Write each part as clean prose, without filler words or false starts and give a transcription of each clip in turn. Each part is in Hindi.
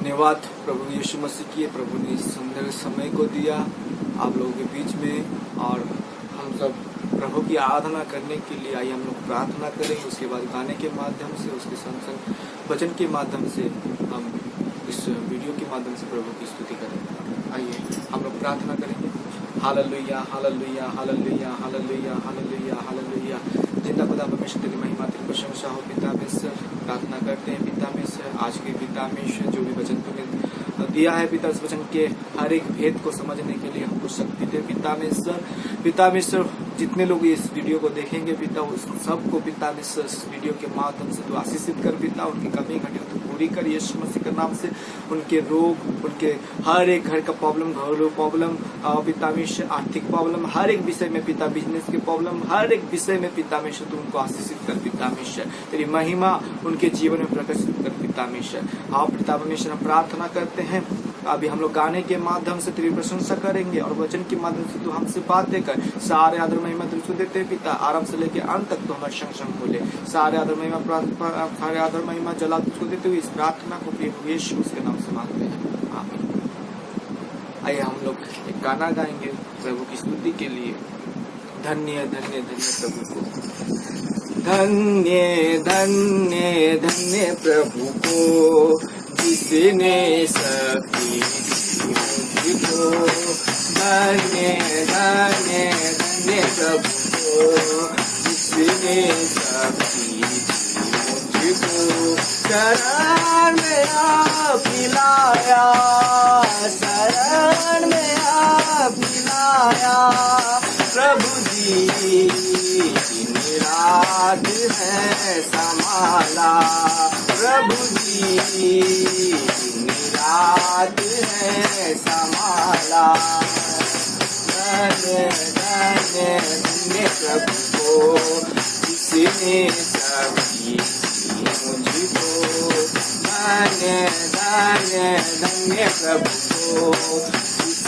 धन्यवाद प्रभु यीशु मसीह की, प्रभु ने इस सुंदर समय को दिया आप लोगों के बीच में। और हम सब प्रभु की आराधना करने के लिए आइए हम लोग प्रार्थना करेंगे, उसके बाद गाने के माध्यम से, उसके संग संग वचन के माध्यम से हम इस वीडियो के माध्यम से प्रभु की स्तुति करेंगे। आइए हम लोग प्रार्थना करेंगे। Hallelujah hallelujah hallelujah hallelujah hallelujah hallelujah. जिंदा खुदा परमेश्वर तेरी महिमा तेरी प्रशंसा हो पिता में से प्रार्थना करते हैं पिता में से, आज के पिता में से जो भी वचन तूने दिया है पिता, इस वचन के हर एक भेद को समझने के लिए हमको शक्ति दे पिता में सर। पिता में सर जितने लोग इस वीडियो को देखेंगे पिता, उस सबको पिता में सर इस वीडियो के माध्यम से तू आशीषित कर पिता, उनकी कमी घटियों तो पूरी कर यीशु मसीह के नाम से। उनके रोग, उनके हर एक घर का प्रॉब्लम, घरेलू प्रॉब्लम पिता में से, आर्थिक प्रॉब्लम, हर एक विषय में पिता, बिजनेस के प्रॉब्लम, हर एक विषय में पिता में से तू उनको आशीषित कर पिता में से। तेरी महिमा उनके जीवन में प्रकाशित कर पिता में से। आप पिता परमेश्वर हम प्रार्थना करते हैं, अभी हम लोग गाने के माध्यम से तेरी प्रशंसा करेंगे और वचन के माध्यम से तू हमसे बातें कर। सारे आदर महिमा तुझको देते हैं पिता, आरंभ से लेकर अंत तक तो हमारे संग संग बोले। सारे आदर महिमा जला तुझको देते हुए इस प्रार्थना को प्रभु यीशु उसके नाम से मांगते हैं, आमीन। आइए हम लोग एक गाना गाएंगे प्रभु की स्तुति के लिए। धन्य धन्य धन्य प्रभु को, धन्य धन्य धन्य प्रभु को, जिसने शक्ति दी मुझको। धन्य धन्य धन्य प्रभु को, जिसने शक्ति दी मुझको। शरण में आप मिलाया, शरण में आप मिलाया प्रभु जी, निराद है संभाला प्रभु जी, निराद है संभाला। धन्य धन्य धन्य प्रभु को, जिसने शक्ति दी मुझको। धन्य धन्य धन्य प्रभु को,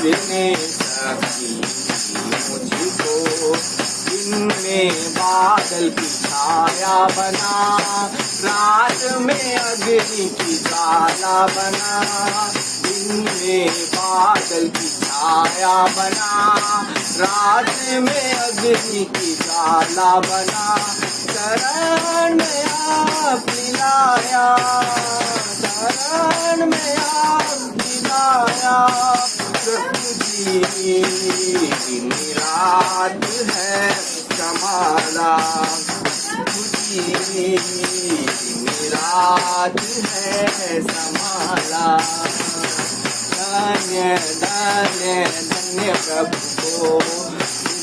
जिसने शक्ति दी मुझको। दिन में बादल की छाया बना, रात में अग्नि की ज्वाला बना। दिन में बादल की छाया बना, रात में अग्नि की ज्वाला बना। शरण में आप मिलाया, शरण में आप मिलाया प्रभु जी, निराद है संभाला प्रभु जी, निराद है संभाला। धन्य धन्य धन्य प्रभु को,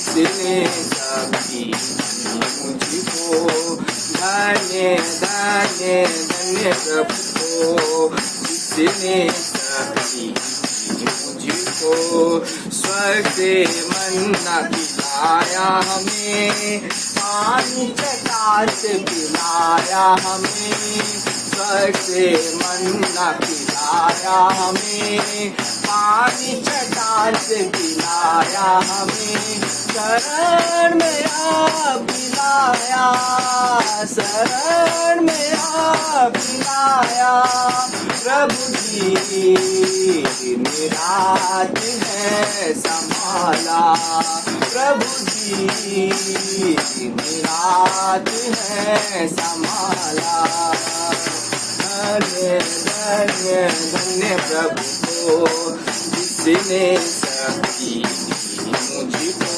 जिसने शक्ति दी मुझको। धन्य धन्य धन्य प्रभु को, जिसने शक्ति दी मुझको। स्वर्ग से मन्ना खिलाया हमें, पानी चट्टान से पिलाया हमें। स्वर्ग से मन्ना खिलाया हमें, पानी चट्टान से पिलाया हमें। शरण में आप मिलाया, शरण में आप मिलाया प्रभु जी, निराद है संभाला प्रभु जी, निराद है संभाला। धन्य धन्य धन्य प्रभु को, जिसने शक्ति दी मुझको।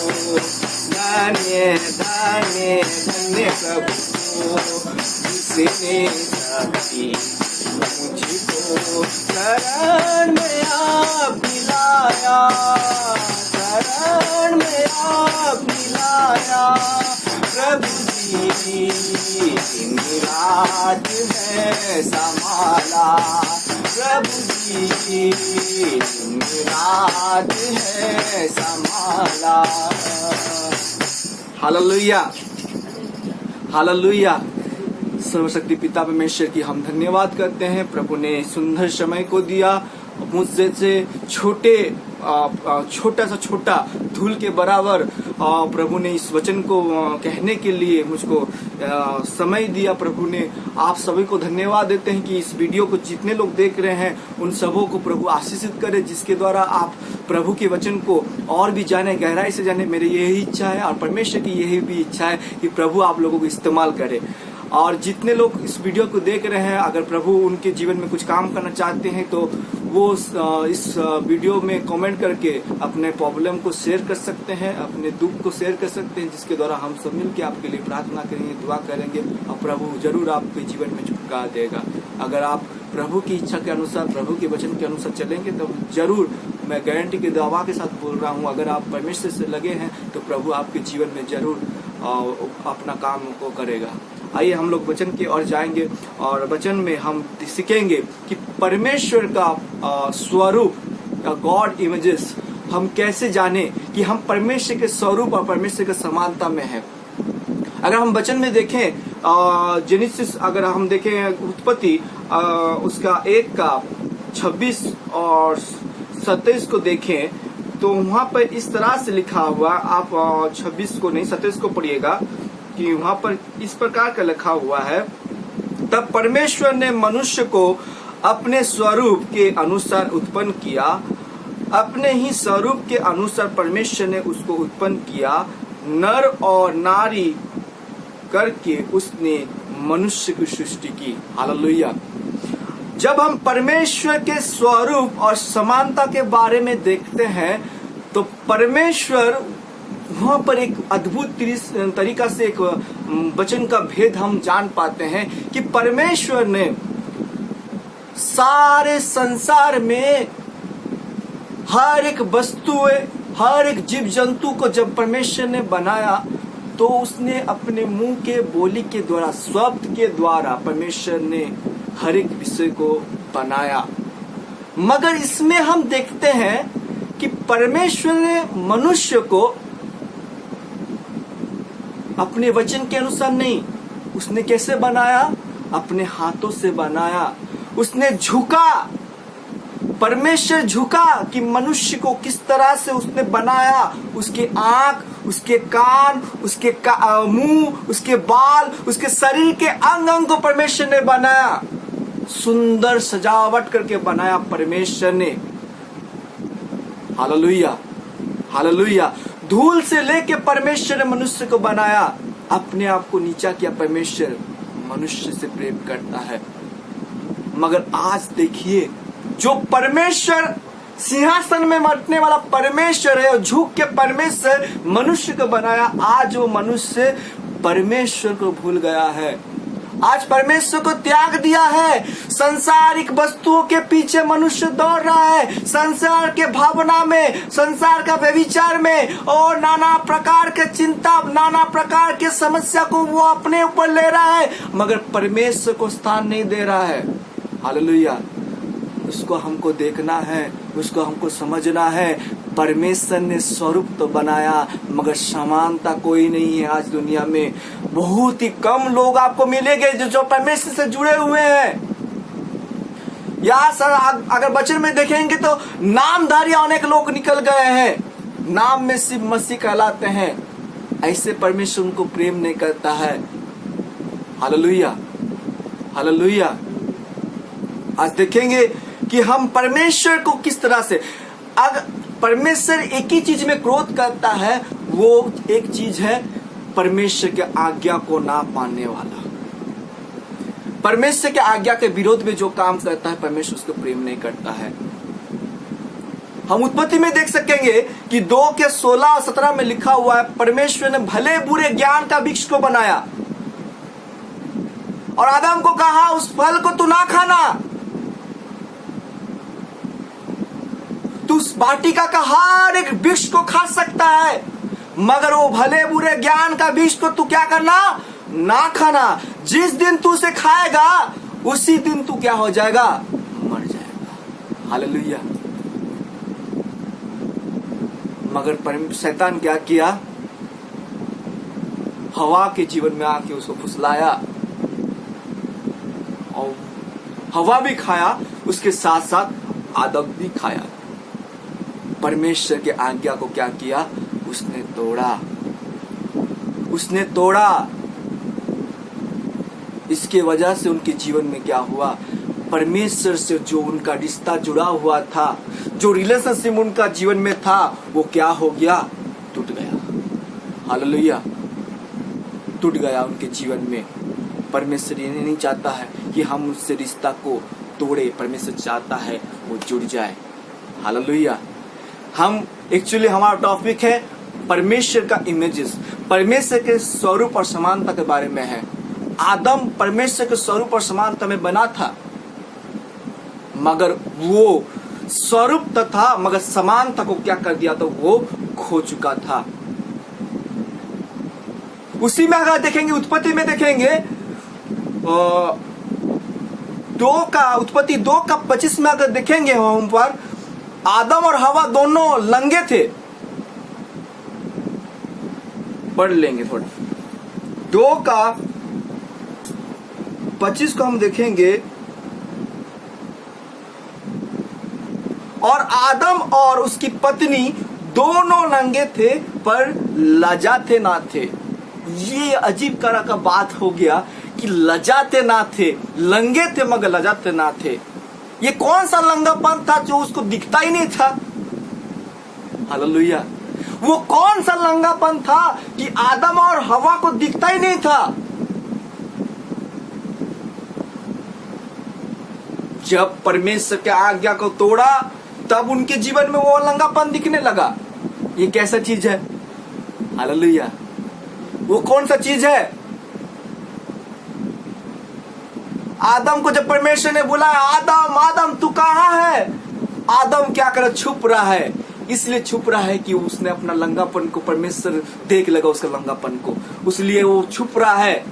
धन्य धन्य धन्य प्रभु को, जिसने शक्ति दी मुझको। शरण में आप मिलाया, शरण में आप मिलाया प्रभु जी, निराद है संभाला प्रभु जी, निराद है संभाला। Hallelujah hallelujah. सर्वशक्ति पिता परमेश्वर की हम धन्यवाद करते हैं। प्रभु ने सुंदर समय को दिया, मुझसे से छोटा सा छोटा धूल के बराबर प्रभु ने इस वचन को कहने के लिए मुझको समय दिया प्रभु ने। आप सभी को धन्यवाद देते हैं कि इस वीडियो को जितने लोग देख रहे हैं उन सबों को प्रभु आशीषित करे, जिसके द्वारा आप प्रभु के वचन को और भी जाने, गहराई से जाने। मेरी यही इच्छा है और परमेश्वर की यही भी इच्छा है कि प्रभु आप लोगों को इस्तेमाल करे। और जितने लोग इस वीडियो को देख रहे हैं, अगर प्रभु उनके जीवन में कुछ काम करना चाहते हैं तो वो इस वीडियो में कमेंट करके अपने प्रॉब्लम को शेयर कर सकते हैं, अपने दुख को शेयर कर सकते हैं, जिसके द्वारा हम सब मिलकर आपके लिए प्रार्थना करेंगे, दुआ करेंगे और प्रभु जरूर आपके जीवन में छुटकारा देगा। अगर आप प्रभु की इच्छा के अनुसार, प्रभु के वचन के अनुसार चलेंगे तो जरूर, मैं गारंटी के दावा के साथ बोल रहा हूँ, अगर आप परमेश्वर से लगे हैं तो प्रभु आपके जीवन में जरूर अपना काम को करेगा। आइए हम लोग वचन की ओर जाएंगे और वचन में हम सीखेंगे कि परमेश्वर का स्वरूप, गॉड इमेजेस, हम कैसे जाने कि हम परमेश्वर के स्वरूप और परमेश्वर के समानता में हैं। अगर हम वचन में देखें जेनेसिस, अगर हम देखें उत्पत्ति उसका 1:26 और 27 को देखें तो वहां पर इस तरह से लिखा हुआ, आप 26 को नहीं 27 को पढ़िएगा, कि वहां पर इस प्रकार का लिखा हुआ है, तब परमेश्वर ने मनुष्य को अपने स्वरूप के अनुसार उत्पन्न किया, अपने ही स्वरूप के अनुसार परमेश्वर ने उसको उत्पन्न किया, नर और नारी करके उसने मनुष्य की सृष्टि की। हालेलुया। जब हम परमेश्वर के स्वरूप और समानता के बारे में देखते हैं तो परमेश्वर वहां पर एक अद्भुत तरीका से एक वचन का भेद हम जान पाते हैं कि परमेश्वर ने सारे संसार में हर एक वस्तुएं, हर एक जीव जंतु को जब परमेश्वर ने बनाया तो उसने अपने मुंह के बोली के द्वारा, शब्द के द्वारा परमेश्वर ने हर एक विषय को बनाया। मगर इसमें हम देखते हैं कि परमेश्वर ने मनुष्य को अपने वचन के अनुसार नहीं, उसने कैसे बनाया? अपने हाथों से बनाया। उसने झुका, परमेश्वर झुका कि मनुष्य को किस तरह से उसने बनाया। उसके आंख, उसके कान, उसके मुंह, उसके बाल, उसके शरीर के अंग अंग को परमेश्वर ने बनाया, सुंदर सजावट करके बनाया परमेश्वर ने। Hallelujah, hallelujah. धूल से लेके परमेश्वर ने मनुष्य को बनाया, अपने आप को नीचा किया। परमेश्वर मनुष्य से प्रेम करता है। मगर आज देखिए, जो परमेश्वर सिंहासन में बैठने वाला परमेश्वर है, झुक के परमेश्वर मनुष्य को बनाया, आज वो मनुष्य परमेश्वर को भूल गया है, आज परमेश्वर को त्याग दिया है। संसारिक वस्तुओं के पीछे मनुष्य दौड़ रहा है, संसार के भावना में, संसार का व्यभिचार में, और नाना प्रकार के चिंता, नाना प्रकार के समस्या को वो अपने ऊपर ले रहा है, मगर परमेश्वर को स्थान नहीं दे रहा है। हालेलुया। उसको हमको देखना है, उसको हमको समझना है। परमेश्वर ने स्वरूप तो बनाया मगर समानता कोई नहीं है। आज दुनिया में बहुत ही कम लोग आपको मिलेंगे जो परमेश्वर से जुड़े हुए हैं। या सर अगर वचन में देखेंगे तो नामधारी अनेक लोग निकल गए हैं, नाम में सिर्फ मसीह कहलाते हैं, ऐसे परमेश्वर उनको प्रेम नहीं करता है। Hallelujah, hallelujah. आज देखेंगे कि हम परमेश्वर को किस तरह से, अगर परमेश्वर एक ही चीज में क्रोध करता है, वो एक चीज है परमेश्वर के आज्ञा को ना मानने वाला। परमेश्वर के आज्ञा के विरोध में जो काम करता है, परमेश्वर उसको प्रेम नहीं करता है। हम उत्पत्ति में देख सकेंगे कि 2:16 और 17 में लिखा हुआ है, परमेश्वर ने भले बुरे ज्ञान का वृक्ष को बनाया और आदम को कहा उस फल को तू ना खाना, तू उस वाटिका का हर एक वृक्ष को खा सकता है, मगर वो भले बुरे ज्ञान का वृक्ष को तू क्या करना, ना खाना। जिस दिन तू उसे खाएगा उसी दिन तू क्या हो जाएगा, मर जाएगा। हालेलुया। मगर शैतान क्या किया, हवा के जीवन में आके उसको फुसलाया और हवा भी खाया, उसके साथ साथ आदम भी खाया। परमेश्वर के आज्ञा को क्या किया, उसने तोड़ा, उसने तोड़ा। इसके वजह से उनके जीवन में क्या हुआ, परमेश्वर से जो उनका रिश्ता जुड़ा हुआ था, जो रिलेशनशिप उनका जीवन में था, वो क्या हो गया, टूट गया। हालेलुया, टूट गया उनके जीवन में। परमेश्वर ये नहीं चाहता है कि हम उससे रिश्ता को तोड़े, परमेश्वर चाहता है वो जुड़ जाए। हालेलुया। हम एक्चुअली हमारा टॉपिक है परमेश्वर का इमेजेस, परमेश्वर के स्वरूप और समानता के बारे में है। आदम परमेश्वर के स्वरूप और समानता में बना था, मगर वो स्वरूप था मगर समानता को क्या कर दिया, तो वो खो चुका था। उसी में अगर देखेंगे, उत्पत्ति में देखेंगे, उत्पत्ति 2:25 में अगर देखेंगे हम पर, आदम और हवा दोनों लंगे थे। पढ़ लेंगे थोड़ा, 2:25 को हम देखेंगे। और आदम और उसकी पत्नी दोनों नंगे थे पर लजाते ना थे। ये अजीब तरह का बात हो गया कि लजाते ना थे, लंगे थे मगर लजाते ना थे। ये कौन सा लंगापन था जो उसको दिखता ही नहीं था। हालेलुया। वो कौन सा लंगापन था कि आदम और हवा को दिखता ही नहीं था। जब परमेश्वर के आज्ञा को तोड़ा तब उनके जीवन में वो लंगापन दिखने लगा। ये कैसा चीज है? हालेलुया। वो कौन सा चीज है? आदम को जब परमेश्वर ने बुलाया, आदम आदम तू कहां है? आदम क्या कर, छुप रहा है। इसलिए छुप रहा है कि उसने अपना लंगापन को, परमेश्वर देख लगा उसका लंगापन को, इसलिए वो छुप रहा है।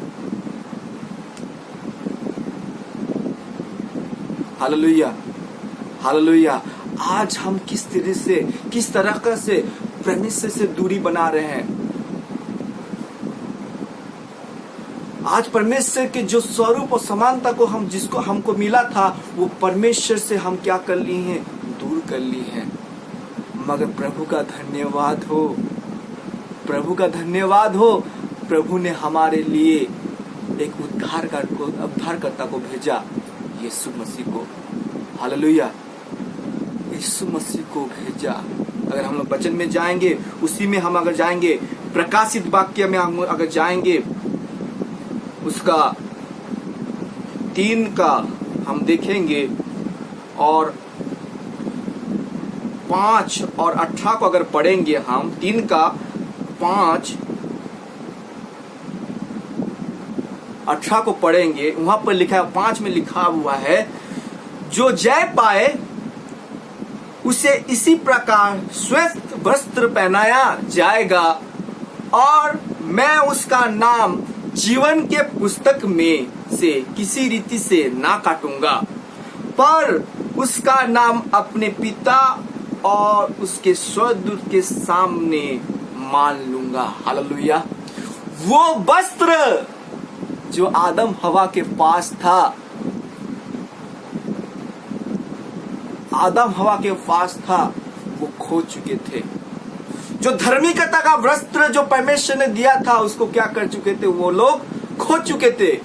Hallelujah, hallelujah. आज हम किस तरह से परमेश्वर से दूरी बना रहे हैं। आज परमेश्वर के जो स्वरूप और समानता को जिसको हमको मिला था, वो परमेश्वर से हम क्या कर लिए हैं, दूर कर लिए हैं। मगर प्रभु का धन्यवाद हो, प्रभु का धन्यवाद हो, प्रभु ने हमारे लिए एक उद्धारकर्ता को भेजा, यीशु मसीह को। हालेलुया, यीशु मसीह को भेजा। अगर हम लोग वचन में जाएंगे, उसी में हम अगर जाएंगे, प्रकाशित वाक्य में हम अगर जाएंगे, उसका 3 का हम देखेंगे और 5 और 18 को अगर पढ़ेंगे हम, 3 का 5 18 को पढ़ेंगे, वहां पर लिखा है, 5 में लिखा हुआ है, जो जय पाए उसे इसी प्रकार श्वेत वस्त्र पहनाया जाएगा और मैं उसका नाम जीवन के पुस्तक में से किसी रीति से ना काटूंगा, पर उसका नाम अपने पिता और उसके स्वर्गदूत के सामने मान लूंगा। हालेलुया। वो वस्त्र जो आदम हवा के पास था, आदम हवा के पास था, वो खो चुके थे। जो धार्मिकता का वस्त्र जो परमेश्वर ने दिया था, उसको क्या कर चुके थे, वो लोग खो चुके थे।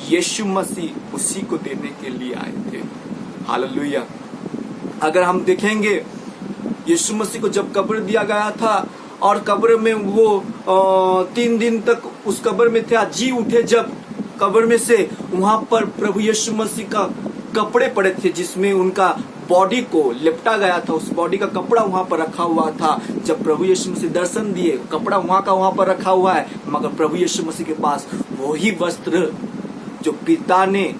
यीशु मसीह उसी को देने के लिए आए थे। हालेलुया। अगर हम देखेंगे, यीशु मसीह को जब कब्र दिया गया था और कब्र में वो 3 दिन तक उस कब्र में थे, जी उठे जब कब्र में से, वहां पर प्रभु यीशु मसीह का कपड़े पड़े थे जिसमें उनका बॉडी को लिपटा गया था। उस बॉडी का कपड़ा वहां पर रखा हुआ था। जब प्रभु यीशु मसीह दर्शन दिए, कपड़ा वहां पर रखा हुआ है, मगर प्रभु यीशु मसीह के पास वही वस्त्र जो पिता ने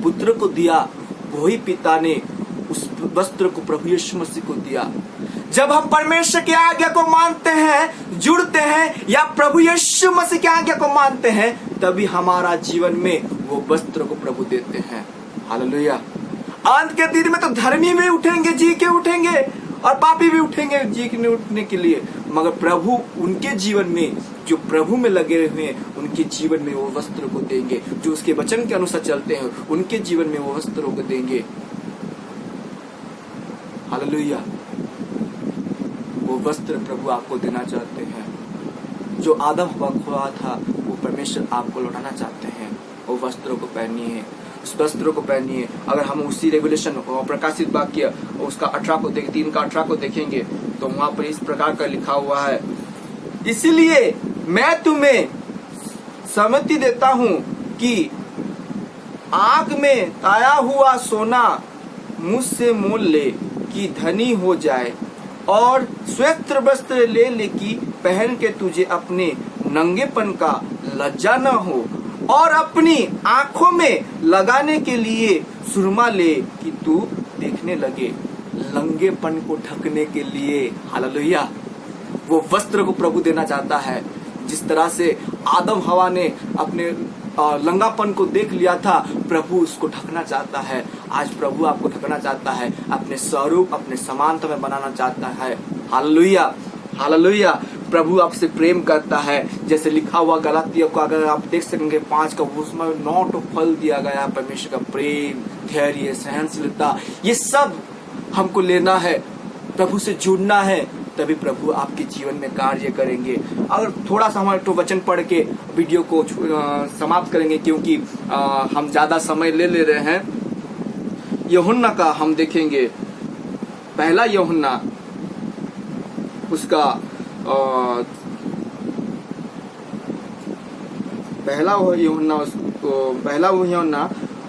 पुत्र को दिया, वही पिता ने उस वस्त्र को प्रभु यीशु मसीह को दिया। जब हम परमेश्वर की आज्ञा को मानते हैं, जुड़ते हैं, या प्रभु यीशु मसीह की आज्ञा को मानते हैं, तभी हमारा जीवन में वो वस्त्र को प्रभु देते हैं। हालेलुया। अंत के दिन में तो धर्मी भी उठेंगे, जी के उठेंगे, और पापी भी उठेंगे जी के उठने के लिए, मगर प्रभु उनके जीवन में, जो प्रभु में लगे हुए हैं, उनके जीवन में वो वस्त्र को देंगे। जो उसके वचन के अनुसार चलते हैं, उनके जीवन में वो वस्त्रों को देंगे। हालेलुया। वो वस्त्र प्रभु आपको देना चाहते हैं। जो आदम हवा खोया था, वो परमेश्वर आपको लौटाना चाहते हैं। वो वस्त्रों को पहनिए, उस वस्त्रों को पहनिए। अगर हम उसी रेवल्यूशन प्रकाशित वाक्य उसका 18 को 3 का 18 को देखेंगे तो वहां पर इस प्रकार का लिखा हुआ है, इसलिए मैं तुम्हें सम्मति देता हूं कि आग में ताया हुआ सोना मुझसे मोल ले कि धनी हो जाए, और श्वेत वस्त्र ले ले कि पहन के तुझे अपने नंगेपन का लज्जा न हो, और अपनी आंखों में लगाने के लिए सुरमा ले कि तू देखने लगे। लंगेपन को ढकने के लिए, हालेलुया, वो वस्त्र को प्रभु देना चाहता है। जिस तरह से आदम हवा ने अपने लंगापन को देख लिया था, प्रभु उसको ढकना चाहता है। आज प्रभु आपको ढकना चाहता है, अपने स्वरूप अपने समानता में बनाना चाहता है। Hallelujah, hallelujah. प्रभु आपसे प्रेम करता है, जैसे लिखा हुआ गलातियों को अगर आप देख सकेंगे 5 का, उसमें 9 फल दिया गया, परमेश्वर का प्रेम, धैर्य, सहनशीलता, ये सब हमको लेना है, प्रभु से जुड़ना है, तभी प्रभु आपके जीवन में कार्य करेंगे। अगर थोड़ा सा हमारे तो वचन पढ़ के वीडियो को समाप्त करेंगे, क्योंकि हम ज्यादा समय ले रहे हैं। यूहन्ना का हम देखेंगे, पहला यूहन्ना उसका पहला यूहन्ना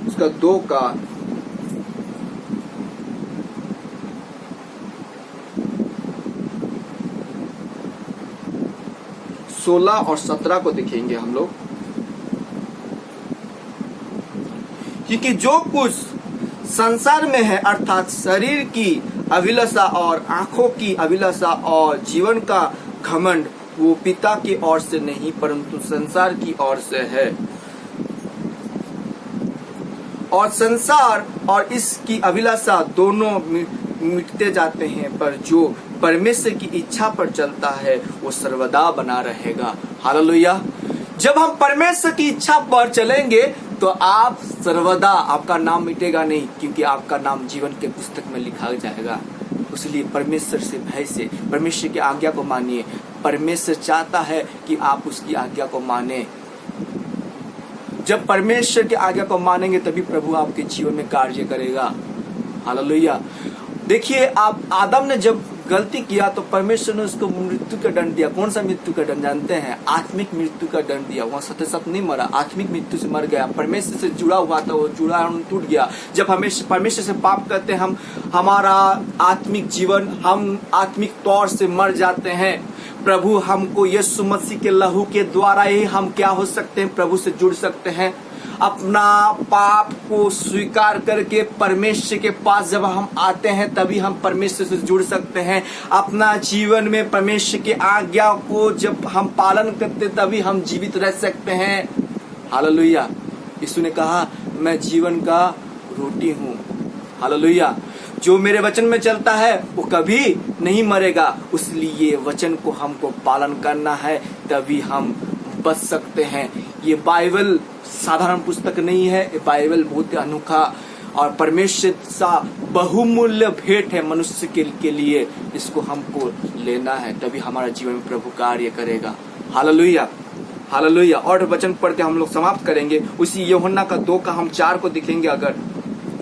उसका 2 का 16 और 17 को देखेंगे हम लोग, क्योंकि जो कुछ संसार में है, अर्थात शरीर की अभिलाषा और आंखों की अभिलाषा और जीवन का घमंड, वो पिता की ओर से नहीं परंतु संसार की ओर से है। और संसार और इसकी अभिलाषा दोनों मिटते जाते हैं, पर जो परमेश्वर की इच्छा पर चलता है वो सर्वदा बना रहेगा। हालेलुया। जब हम परमेश्वर की इच्छा पर चलेंगे तो आप सर्वदा, आपका नाम मिटेगा नहीं, क्योंकि आपका नाम जीवन के पुस्तक में लिखा जाएगा। इसलिए परमेश्वर से भय से परमेश्वर की आज्ञा को मानिए। परमेश्वर चाहता है कि आप उसकी आज्ञा को माने। जब परमेश्वर की आज्ञा को मानेंगे तभी प्रभु आपके जीवन में कार्य करेगा। हालेलुया। देखिए, आप आदम ने जब गलती किया तो परमेश्वर ने उसको मृत्यु का दंड दिया। कौन सा मृत्यु का दंड जानते हैं? आत्मिक मृत्यु का दंड दिया। वहाँ सत्य नहीं मरा, आत्मिक मृत्यु से मर गया। परमेश्वर से जुड़ा हुआ था, वो जुड़ा टूट गया। जब हमेशा परमेश्वर से पाप करते हैं, हम हमारा आत्मिक जीवन, हम आत्मिक तौर से मर जाते हैं। प्रभु हमको यीशु मसीह के लहू के द्वारा ही हम क्या हो सकते हैं? प्रभु से जुड़ सकते हैं। अपना पाप को स्वीकार करके परमेश्वर के पास जब हम आते हैं तभी हम परमेश्वर से जुड़ सकते हैं। अपना जीवन में परमेश्वर की आज्ञा को जब हम पालन करते तभी हम जीवित रह सकते हैं। हालेलुया। यीशु ने कहा, मैं जीवन का रोटी हूँ। हालेलुया। जो मेरे वचन में चलता है वो कभी नहीं मरेगा। इसलिए वचन को हमको पालन करना है, तभी हम बच सकते हैं। ये बाइबल साधारण पुस्तक नहीं है, ये बाइबल बहुत अनोखा और परमेश्वर सा बहुमूल्य भेंट है मनुष्य के लिए। इसको हमको लेना है, तभी हमारा जीवन में प्रभु कार्य करेगा। Hallelujah, hallelujah. और वचन पढ़ के हम लोग समाप्त करेंगे। उसी यूहन्ना का 2 का हम 4 को देखेंगे। अगर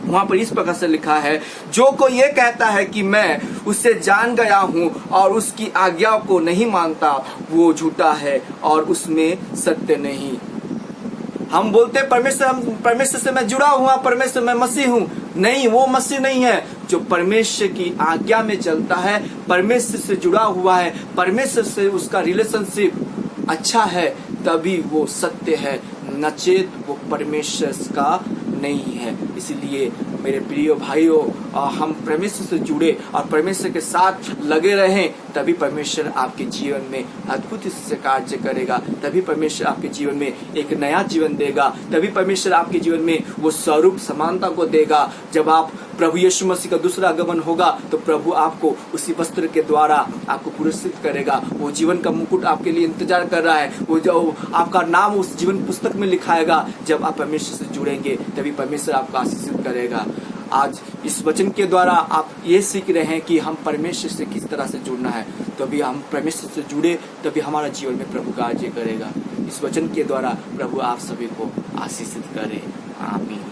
वहां पर इस प्रकार से लिखा है, जो कोई ये कहता है कि मैं उससे जान गया हूँ और उसकी आज्ञा को नहीं मानता, वो झूठा है और उसमें सत्य नहीं। हम बोलते हैं परमेश्वर से मैं जुड़ा हुआ, परमेश्वर मैं मसीह हूँ। नहीं, वो मसीह नहीं है। जो परमेश्वर की आज्ञा में चलता है, परमेश्वर से जुड़ा हुआ है, परमेश्वर से उसका रिलेशनशिप अच्छा है, तभी वो सत्य है, नचेत वो परमेश्वर का नहीं है। इसलिए मेरे प्रिय भाइयों, हम परमेश्वर से जुड़े और परमेश्वर के साथ लगे रहें, तभी परमेश्वर आपके जीवन में अद्भुत से कार्य करेगा। तभी परमेश्वर आपके जीवन में एक नया जीवन देगा। तभी परमेश्वर आपके जीवन में वो स्वरूप समानता को देगा। जब आप प्रभु यीशु मसीह का दूसरा आगमन होगा तो प्रभु आपको उसी वस्त्र के द्वारा आपको पुरस्कृत करेगा। वो जीवन का मुकुट आपके लिए इंतजार कर रहा है। वो जो आपका नाम उस जीवन पुस्तक में लिखाएगा। जब आप परमेश्वर से जुड़ेंगे तभी परमेश्वर आपको आशीषित करेगा। आज इस वचन के द्वारा आप ये सीख रहे हैं कि हम परमेश्वर से किस तरह से जुड़ना है। तभी हम परमेश्वर से जुड़े, तभी हमारा जीवन में प्रभु कार्य करेगा। इस वचन के द्वारा प्रभु आप सभी को आशीषित करे। आमीन।